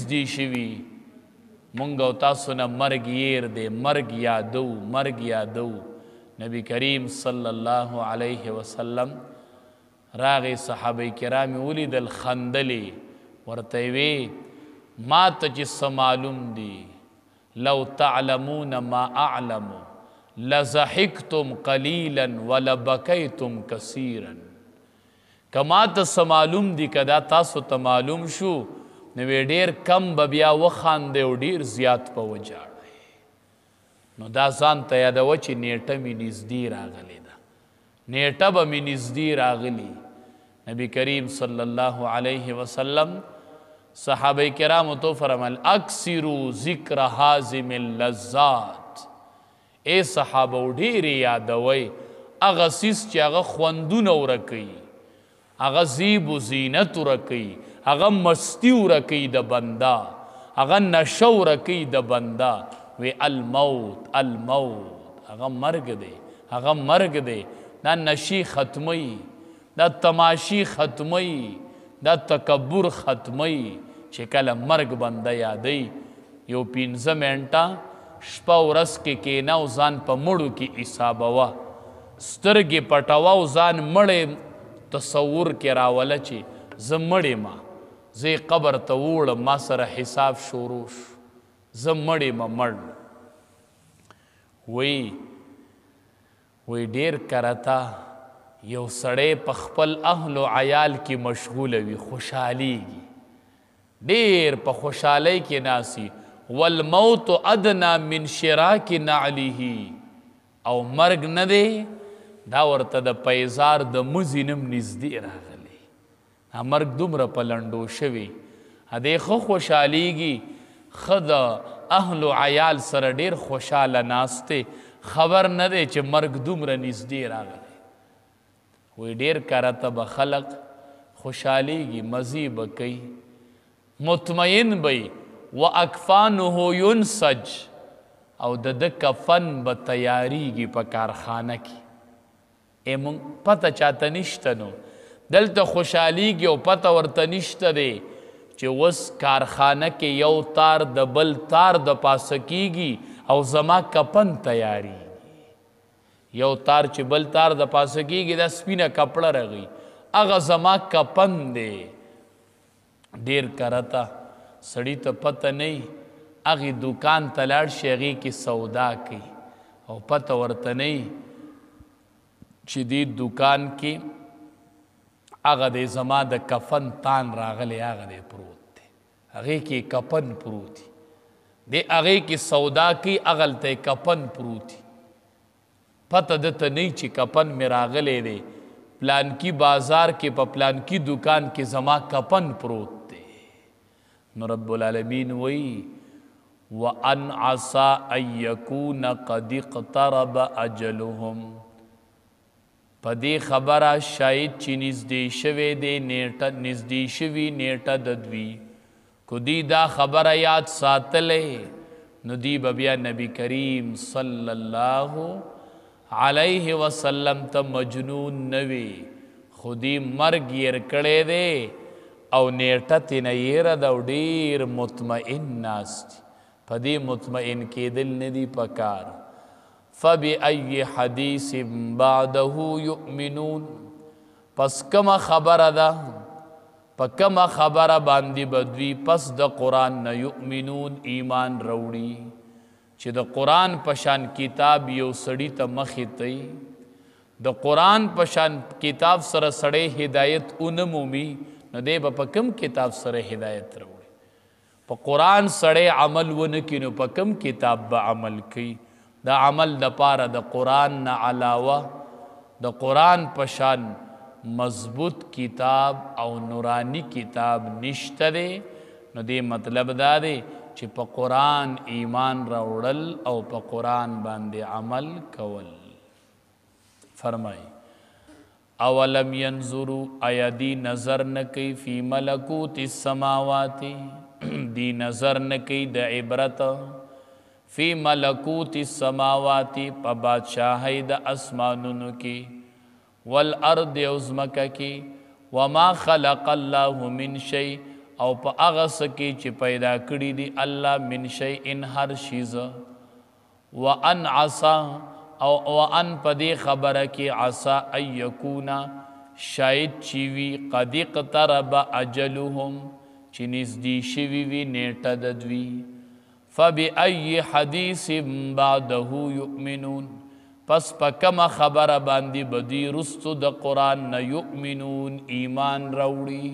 نزدې شوي مونږ او تاسو نه مرګ یېر دی مرګ یادو نبی کریم صلی الله علیه وسلم راغی صحابه کرام ولیدل خندلې ورته وی ما ته چې څه معلوم دي لو تعلمون ما اعلم لضحکتم قلیلا ولبکیتم کثیرا کما ته څه معلوم دي که دا تاسو ته معلوم شو نو ډېر کم به بیا وخاندئ او ډېر زیات به وجاړئ نو دا ځان ته یادوه چې نیټه مې نږدې راغلې ده نیټه به مې نږدې راغلي نبی کریم صلی الله علیه وسلم صحابه کرامو تو فرمایل اکثروا ذکر حازم اللذات ای صحابه ډېرې یادوئ هغه څیز چې هغه خوندونه ورکوي هغه زیب و زینت ورکوي هغه مستی ورکوي د بنده هغه نشه ورکوي د بنده وی الموت هغه مرګ دی دا نشی ختمی دا تماشی ختمی دا تکبر ختمی چې کله مرګ بنده یادی یو 15 منټه شپه ورځ کې کېنه او ځان په مړو کې حسابوه سترګې پټوه او ځان مړې تصور کې راوله چې زه مړې ما زه قبر ته ووړم ما سره حساب شروع شو زه مړې ما مړ وی ډېر کرتا یو سړی په خپل اهل و عیال کې مشغوله وي خوشحالیږي ډېر په خوشحالۍ کې ناسي والموت ادنا من شراک نعلیه او مرګ نه دی دا ورته د پیزار د مزي نم نږدې راغلی دا مرګ دومره په لنډو شوي هدې ښه خوشحالیږي ښه د اهل و عیال سره ډېر خوشحاله ناست دی خبر نه دی چې مرګ دومره نږدې راغلی وی ډېر کرته به خلق خوشحالیږي مزې به کوي مطمئن به و اکفانه ینسج او د کفن به تیاریږي په کارخانه کې مونږ پته چاته نشته نو دلته خوشحالیږي او پته ورته نشته دی چې اوس کارخانه کې یو تار د بل تار د پاسه کیږي او زما کپن تیاریږي یو تار چې بل تار د پاسه کیږي دا سپینه کپړه رغي هغه زما کپن دی ډېر کرته سړی ته پته نه هغې دکان ته لاړ شي هغې کې سودا کوي او پته ورته نه چې دې دکان کې هغه دی زما د کفن تان راغلی هغه دی پروت دی هغې کې کفن پروت دی دی هغې کې سودا کوي هغلته کفن پروت دی پته دته نه چې کفن مې راغلی دی پلانکی بازار کې په پلانکی دکان کې زما کفن پروت دی نو رب العالمین وی وَأَنْ عَسَىٰ أَن يَكُونَ قَدِ اقْتَرَبَ أَجَلُهُمْ په دې خبره شاید چې نږدې شوی دی نږدې شوي نیټه د دوی کو دی دا خبره یاد ساتلی نو دی به بیا نبی کریم صلی الله علیه وسلم ته مجنون نه وي خو دی مرګ یېر کړی دی او نیټه ترېنه یېره ده او ډېر مطمئن ناست په دې مطمئن کېدل نه دي پکار فبأي حدیث بعده یؤمنون پس کما خبره ده په کما خبره باندې به دوی پس د قرآن نه یؤمنون ایمان راوړي چې د قرآن په شان کتاب یو سړي ته مخې ته د قرآن په شان کتاب سره سړی هدایت ونه مومي نو دی به په کوم کتاب سره هدایت راوړي په قرآن سړی عمل ونه کړي نو په کوم کتاب به عمل کوي د عمل دپاره د قرآن نه علاوه د قرآن په شان مضبوط کتاب او نورانی کتاب نشته دی نو دی مطلب دا دی چې په قرآن ایمان راوړل او په قرآن باندې عمل کول فرمای اولم ینظروا آیا دی نظر نه کوي فی ملکوت السماوات دی نظر نه کوي د عبرت فی ملکوت السماوات په بادشاہی د اسمانونو کې والارض او ځمکه کې وما خلق الله من شیء او په هغه څه کې چې پیدا کړي دي الله من شیء هر شیز وان عسى او وان په دې خبره کې عسى ان یکون شاید چې وي قد اقترب اجلهم چې نږدې شوي وي نیټه د دوی فبأي حدیث بعده یؤمنون پس په کومه خبره باندې به دوی رستو د قرآن نه یؤمنون ایمان راوړي.